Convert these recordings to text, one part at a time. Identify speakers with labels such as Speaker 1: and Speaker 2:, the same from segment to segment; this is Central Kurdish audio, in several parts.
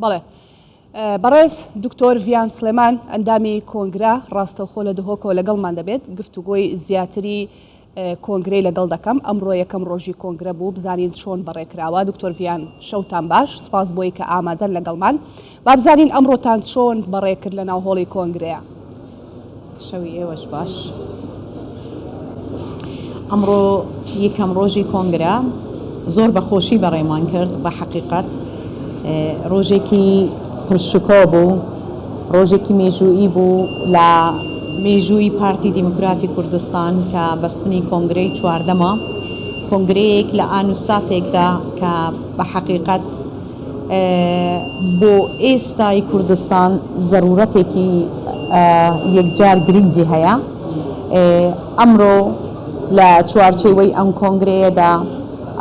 Speaker 1: بەڵێ بەڕێز دکتۆر ڤیان سلێمان ئەندامی کۆنگرا ڕاستەوخۆ لە دهۆکەوە لەگەڵمان دەبێت گفتوگۆی زیاتری کۆنگرەی لەگەڵ دەکەم ئەمڕۆ یەکەم ڕۆژی کۆنگرە بوو بزانین چۆن بەڕێکراوە. دکتۆر ڤیان شەوتان باش، سپاس بۆی کە ئامادەن لەگەڵمان. با بزانین ئەمڕۆتان چۆن بەڕێکرد لە ناو هۆڵی کۆنگرەیە.
Speaker 2: شەوی ئێوەش باش. ئەمڕۆ یەکەم ڕۆژی کۆنگرە زۆر بەخۆشی بەڕێمان کرد. بە حەقیقەت ڕۆژێکی پرشکۆ بوو، ڕۆژێکی مێژوویی بوو لە مێژووی پارتی دیموکراتی کوردستان کە بەستنی کۆنگرەی چواردەمە، کۆنگرەیەک لە ئان و ساتێکدا کە بە حەقیقەت بۆ ئێستای کوردستان زەرورەتێکی یەکجار گرنگی هەیە. ئەمڕۆ لە چوارچێوەی ئەم کۆنگرەیەدا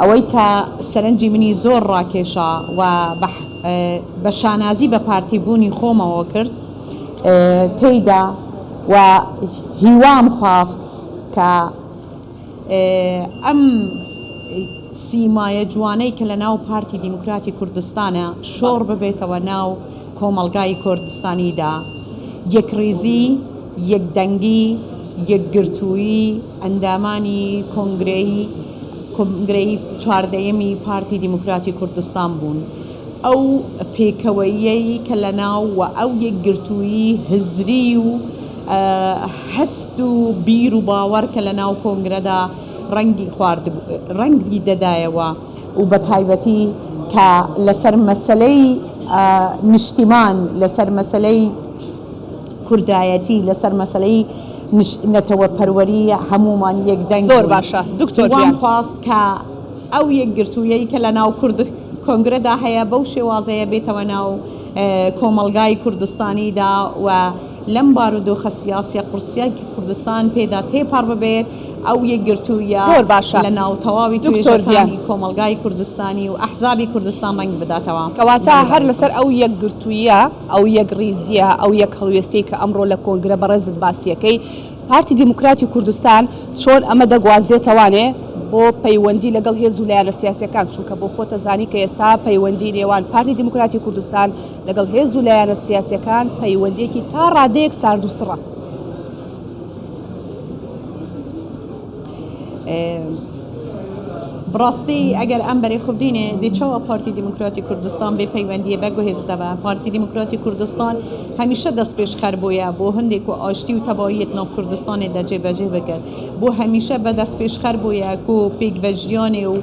Speaker 2: ئەوەی کە سەرنجی منی زۆر ڕاکێشا و بە شانازی بە پارتیبوونی خۆمەوە کرد تێیدا و هیوام خواست کە ئەم سیمایە جوانەی کە لە ناو پارتی دیموکراتی کوردستانە شۆڕ ببێتەوە ناو کۆمەڵگای کوردستانیدا، یەکڕێزی، یەکدەنگی، یەکگرتوویی ئەندامانی کۆنگرەی چواردەیەمی پارتی دیموکراتی کوردستان بوون. ئەو پێکەوەیەی کە لە ناو و ئەو یەکگرتوویی هزری و هەست و بیر و باوەڕ کە لە ناو کۆنگرەدا ڕەنگی دەدایەوە و بە تایبەتی کە لەسەر مەسەلەی نیشتیمان، لەسەر مەسەلەی کوردایەتی، لەسەر مەسەلەی نەتەوە پەروەری هەمومان یەکدەنگ.
Speaker 1: زۆر باشە دکتۆر ڤیان.
Speaker 2: خواست کە ئەو یەکگرتوویەی کە لە ناو کۆنگرەدا هەیە بەو شێوازەیە بێتەوە ناو کۆمەڵگای کوردستانیدا و لەم بارودۆخە سیاسیە قورسیاکی کوردستان پێدا تێپەڕ ببێت. ئەو یەکگرتوویە
Speaker 1: زۆر باشە
Speaker 2: لە ناو تەواوی توێژەکانی کۆمەڵگای کوردستانی و ئەحزابی کوردستان ڕەنگ بداتەوە.
Speaker 1: کەواتە هەر لەسەر ئەو یەکگرتوویە، ئەو یەکڕیزیە، ئەو یەک هەڵوێستەی کە ئەمڕۆ لە کۆنگرە بەڕێزت باسیەکەی پارتی دیموکراتی کوردستان چۆن ئەمە دەگوازێتەوانێ بۆ پەیوەندی لەگەڵ هێز و لایەنە سیاسیەکان، چونکە بۆ خۆتە زانی کە ئێستا پەیوەندی نێوان پارتی دیموکراتی کوردستان لەگەڵ هێز و لایەنە سیاسیەکان پەیوەندێکی تا ڕادەیەک سارد و سڕە.
Speaker 2: بڕاستی ئەگەر ئەم بەرەی خوبدینێ دێچەوە پارتی دیموکراتی کوردستان بێ پەیوەندیە بەگوهێستەوە. پارتی دیموکراتی کوردستان هەمیشە دەست پێشخەر بووە بۆ هەندێک و ئاشتی و تەواویەت ناو کوردستانێدا جێبەجێ بکرد، بۆ هەمیشە بە دەست پێشخەر بووە و پێکڤەژیانێ و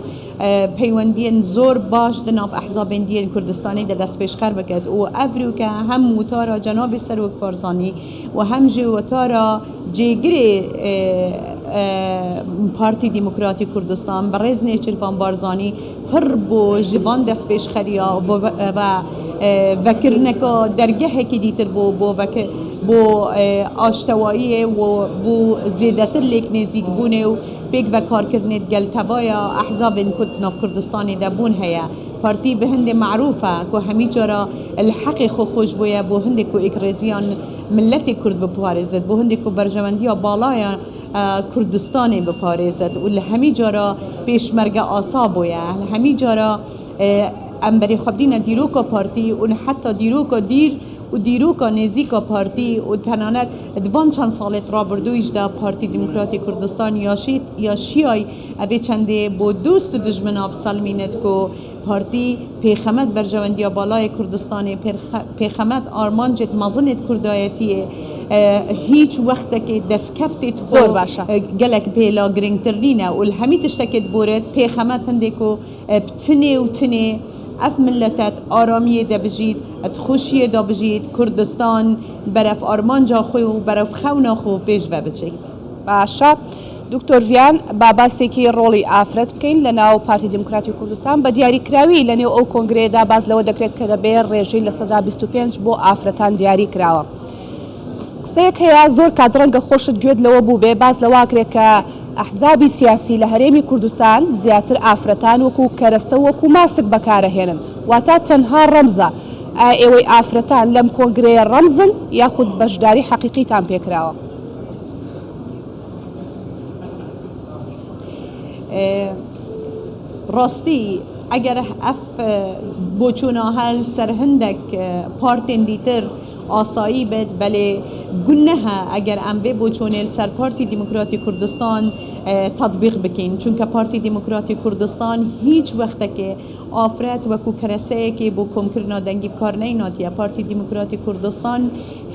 Speaker 2: پەیوەندیان زۆر باش دناو ئەحزابێندیە کوردستانی دەست پێشخەر بکرد و ئەڤروکە هەم وتارە جەنابی سەرۆک بارزانانی و هەم ژێ وتارە جێگرێ پارتی دیموکراتی کوردستان بەڕێز نێچیروان بارزانانی پڕ بۆ ژڤان دەست پێشخەریە و ڤەکردنەکە دەرگەهێکی دیتر بۆ ئاشتەواییە و بۆ زێدەتر لێک نێزیک بوونێ و پێک بەکارکردنێت گەلتەوایە ئەحزابên ناو کوردستانی دەبوون هەیە. پارتی بە هەندێ معروفە کە هەمی جارە الحەقی خۆش بووە بۆ هەندێک و ئێکڕێزیان ملەتی کورد بپارێزێت، بۆ هەندێک و بەرژەوەندیە باڵایە کوردستانی بپارێزێت و لە هەمی جارە پێشمەرگە ئاسا بووە. لە هەمی جارە ئەم بەرەی خوبدینە دیرۆکە پارتی و حتا دیرۆکە دیر و دیرۆکە نێزیکە پارتی و تەنانەت دوان چەند ساڵێت ڕابردوویشدا پارتی دیموکراتی کوردستان یاشیای ئەبێ چەندێ بۆ دۆست و دژمنە بسەلمینێت و پارتی پێخەمەت بەرژەوەندیە باڵای کوردستانی پێخەمەت ئارمانجێت مەزنێت کوردایەتیە هیچ وەختێکی دەستکەفتێت
Speaker 1: زۆر باشە
Speaker 2: گەلێک پێلا گرنگترینە و هەمی تشتێکت بۆرێت پێخەمەت هەندێک و بتنێ و تنێ ئەف ملەتەت ئارامیە دەبژیت، خۆشیە دابژیت، کوردستان بەرەف ئارمانجا خۆی و بەرەف خەونا خۆ پێش بچیت.
Speaker 1: باشە دکتۆر ڤیان، با باسێکی ڕۆڵی ئافرەت بکەین لە ناو پارتی دیموکراتی کوردستان. بە دیاریکراوی لە نێو ئەو کۆنگرەیەدا باز لەوە دەکرێت کە دەبێت ڕێژەی لە سەدا 25 بۆ ئافرەتان دیاری کراوە. قسەیەک هەیە زۆر کاتڕەنگە خۆشت گوێت لەوە بوو بێ باز لەواکرێت کە ئەحزابی سیاسی لە هەرێمی کوردستان زیاتر ئافرەتان وەکو کەرەستە وەکو ماسک بەکارەهێنن، واتە تەنها ڕەمزە. ئێوەی ئافرەتان لەم کۆنگرەیە ڕەمزن یاخود بەشداری حەقیقیتان پێکراوە؟
Speaker 2: ڕاستی ئەگەر ئەف بۆچوونە هەل سەر هەندێک پارتێن دیتر ئاسایی بێت بەلێ گونەها ئەگەر ئەم بێ بۆچۆنێ سەر پارتی دیموکراتی کوردستان تطبیق بکەین چونکە پارتی دیموکراتی کوردستان هیچ وەختێکێ ئافرەت وەکو کەرەسەیەکی بۆ کۆمکردنا دەنگی بکار نەیناتیە. پارتی دیموکراتی کوردستان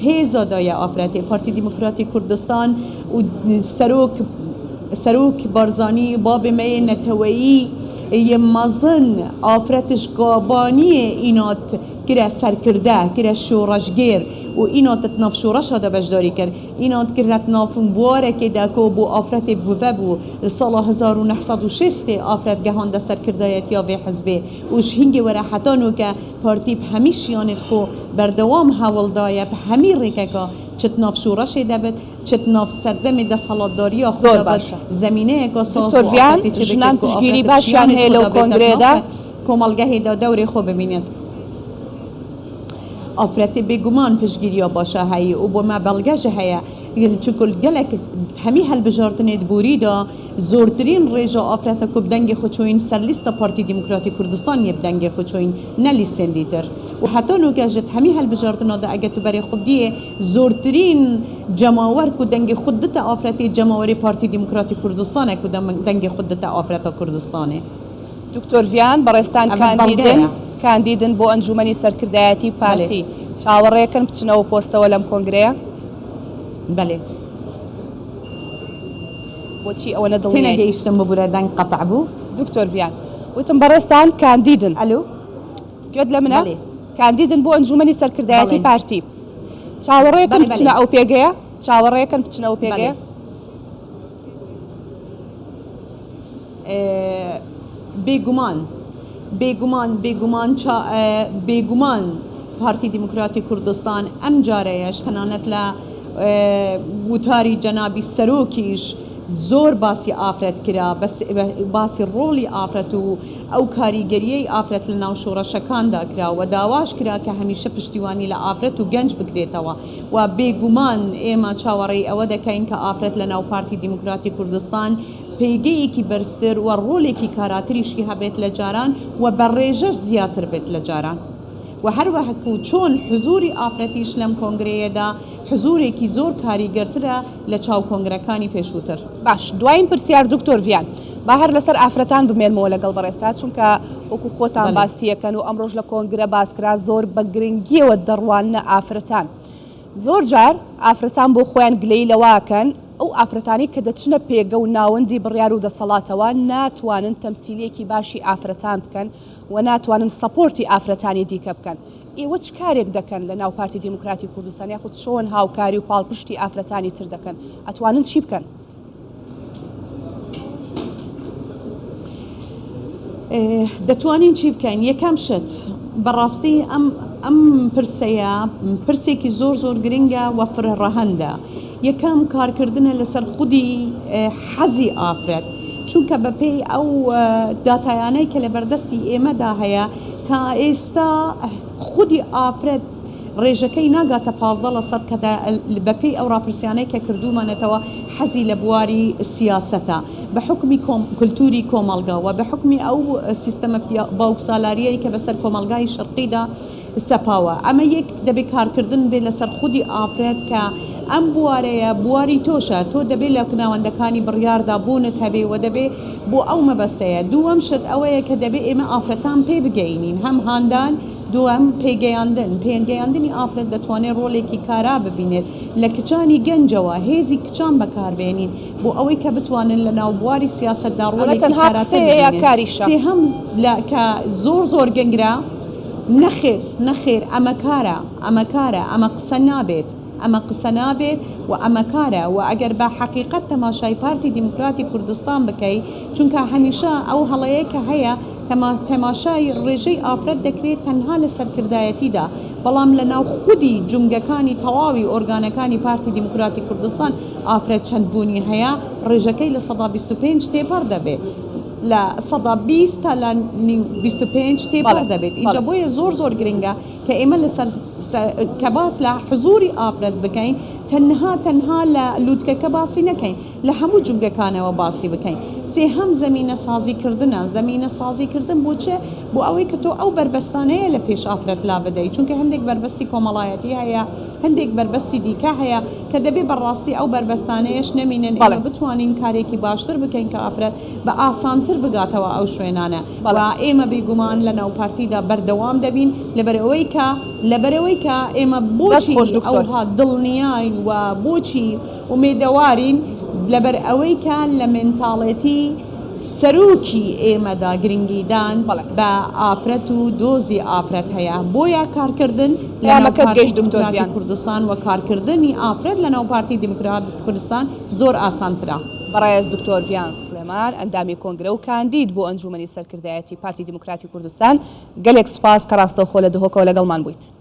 Speaker 2: هێزا دایە ئافرەتێ. پارتی دیموکراتی کوردستان و سەرۆک بارزانی بابێ مەیە نەتەوەیی مەزن ئافرەتش گابانیە ئینات کرە سەرکردە کرە شۆڕەشگێر و ئیناتت ناف شۆڕەشەدا بەشداری کرد ئینات کرێت نافون بوارێکێدا کۆ بۆ ئافرەتێ بوە بوو ساڵا 1960 ئافرەت گەهاندە سەرکردایەتیا بێ حزبێ وش هینگێ وەرە حەتانو کە پارتی هەمیشیانت خۆ بەردەوام هەوڵدایە بە هەمی ڕێکەکە چت ناف شورش دەبێت چت ناف سەردەمی دەسەڵاتداری
Speaker 1: زۆر باشە
Speaker 2: زمینەیەکە
Speaker 1: دکتۆر ڤیان ژنان پشتگیری باشیان هەیە لەو کۆنگرێدا
Speaker 2: کۆمەڵگەهێدا دەوری خۆ ببینێت ئافرەتی بێگومان پشتگیریە باشە هەیە و بۆ ما بەڵگەژە هەیە چکل گەلێک هەمی هەلبژاردنێت بوریدا زۆرترین ڕێژە ئافرەتە کو بدەنگی خۆچۆین سەر لیستە پارتی دیموکراتی کوردستان یە بدەنگی خۆچۆین نە لیستێن دیتر و حتا نوگەژت هەمی هەلبژاردنەدا ئەگە تو بەرێ خودیە زۆرترین جەماوەر کو دەنگی خودتە ئافرەتی جەماوەری پارتی دیموکراتی کوردستانە کو دەنگی خودتە ئافرەتە کوردستانێ.
Speaker 1: دکتۆر ڤیان بەڕێستان کاندیدن بۆ ئەنجومەنی سەرکردایەتی پارتی چاوەڕێکن بچنەوە پۆستەوە لەم کۆنگرەیە؟
Speaker 2: بەێ
Speaker 1: بۆچی ئەوە نەدڵ
Speaker 2: نەگەیشتم ببوورە دەنگ قەتع بوو.
Speaker 1: دکتۆر ڤیان وتم بەڕێستان کاندیدن
Speaker 2: ئەلو
Speaker 1: گوێت لە منە کاندیدن بۆ ئەنجومەنی سەرکردایەتی پارتی چاوەڕێکن بچنە ئەو پێگەیە چاوەڕێکن بچنەوە پێگەیە؟
Speaker 2: بێگومان پارتی دیموکراتی کوردستان ئەم جارەیەش تەنانەت لە وتاری جەنابی سەرۆکیش زۆر باسی ئافرەت کرا باسی ڕۆڵی ئافرەت و ئەو کاریگەریەی ئافرەت لە ناو شۆڕەشەکاندا کرا و داواش کرا کە هەمیشە پشتیوانی لە ئافرەت و گەنج بکرێتەوە و بێگومان ئێمە چاوەڕێی ئەوە دەکەین کە ئافرەت لە ناو پارتی دیموکراتی کوردستان پێگەیەکی بەرزتر و ڕۆڵێکی کاراتریشی هەبێت لە جاران و بەڕێژەش زیاتر بێت لە جاران و هەروەهەکو چۆن حزوری ئافرەتیش لەم کۆنگرەیەدا حزورێکی زۆر کاریگەرترە لە چاو کۆنگرەکانی پێشووتر.
Speaker 1: باش دوایین پرسیار دکتۆر ڤیان با هەر لەسەر ئافرەتان بمێنمەوە لەگەڵ بەڕێستا چونکە وەکو خۆتان باسیەکەن و ئەمڕۆژ لە کۆنگرە باسکرا زۆر بە گرنگیەوە دەڕوانە ئافرەتان زۆر جار ئافرەتان بۆ خۆیان گلەی لەواکەن ئەو ئافرەتانی کە دەچنە پێگە و ناوەندی بڕیار و دەسەڵاتەوە ناتوانن تەمسیلێکی باشی ئافرەتان بکەن و ناتوانن سەپۆرتی ئافرەتانی دیکە بکەن. ئێوە چ کارێک دەکەن لە ناو پارتی دیموکراتی کوردستان یاخود چۆن هاوکاری و پاڵپشتی ئافرەتانی تر دەکەن ئەتوانن چی بکەن؟
Speaker 2: دەتوانین چی بکەین؟ یەکەم شت بەڕاستی ئەم پرسەیە پرسێکی زۆر گرنگە و فرڕەهەندە. یەکەم کارکردنە لەسەر خودی حەزی ئافرەت چونکە بەپێی ئەو داتایانەی کە لە بەردەستی ئێمەدا هەیە تا ئێستا خودی ئافرەت ڕێژەکەی ناگاتە 15% کە بەپێی ئەو ڕاپرسیانەی کە کردومانێتەوە حەزی لە بواری سیاسەتە بە حکمی کولتوری کۆمەڵگا و بە حکمی ئەو سیستەمە باوکسالاریەی کە بەسەر کۆمەلگای شەرقیدا سەپاوە. ئەمە یەک دەبێت کارکردن بێ لەسەر خودی ئافرەت کە ئەم بوارەیە بواری تۆشە تۆ دەبێت لە ناوەندەکانی بڕیاردا بوونت هەبێ و دەبێت بۆ ئەو مەبەستەیە. دووەم شت ئەوەیە کە دەبێت ئێمە ئافرەتان پێ بگەینین هەم هاندان دووەم پێگەیاندنی ئافرەت دەتوانێت ڕۆڵێکی کارا ببینێت لە کچانی گەنجەوە هێزی کچان بەکاربێنین بۆ ئەوەی کە بتوانن لە ناو بواری سیاسەتدا ڕۆڵێکی کاراتر هەم کە زۆر گەنگرا نەخێر ئەمە کارە ئەمە قسە نابێت ئەمە قسە نابێت و ئەمە کارە و ئەگەر بە حقیقت تەماشای پارتی دیموکراتی کوردستان بکەیت چونکە هەمیشە ئەو هەڵەیە کە هەیە تەماشای ڕێژەی ئافرەت دەکرێت تەنها لە سەرکردایەتیدا بەڵام لە ناو خودی جومگەکانی تەواوی ئۆرگانەکانی پارتی دیموکراتی کوردستان ئافرەت چەندبوونی هەیە ڕێژەکەی لە 125 تێپەر دەبێت لە سەدا 20 تا لە 25 تێپەڕ دەبێت ئینجا بۆیە زۆر گرنگە کە ئێمە لەسەر کە باس لە حزوری ئافرەت بکەین تەنها لە لووتکەکە باسی نەکەین لە هەموو جوگەکانەوە باسی بکەین سێهەم زەمینە سازیکردنە زەمینە سازیکردن بۆچێ بۆ ئەوەی کە تۆ ئەو بربەستانەیە لە پێش ئافرەت لا بدەیت چونکە هەندێک بربەستی کۆمەڵایەتی هەیە هەندێک بربەستی دیکە هەیە کە دەبێ بەڕاستی ئەو بربەستانەیەش نەمینن ئێمە بتوانین کارێکی باشتر بکەین کە ئافرەت بە ئاسانتر بگاتەوە ئەو شوێنانە و ئێمە بێگومان لە ناوپارتیدا بەردەوام دەبین لەبەرەوەی کە ئێمە بۆچی ئەوها دڵنیاین و بۆچی ومێدەوارین لەبەر ئەوەی کە لە مێنتاڵێتی سەرۆکی ئێمەدا گرنگیدان بە ئافرەت و دۆزی ئافرەت هەیە بۆیە کارکردن لە ناوپارتی دموکراتی کوردستان و کارکردنی ئافرەت لە ناوپارتی دموکراتی کوردستان زۆر ئاسانترە.
Speaker 1: بەڕێز دکتۆر ڤیان سلێمان ئەندامی کۆنگرە و کاندید بۆ ئەنجومەنی سەرکردایەتی پارتی دموکراتی کوردستان گەلێک سوپاس کە ڕاستەوخۆ لە دهۆکەوە لەگەڵمان بوویت.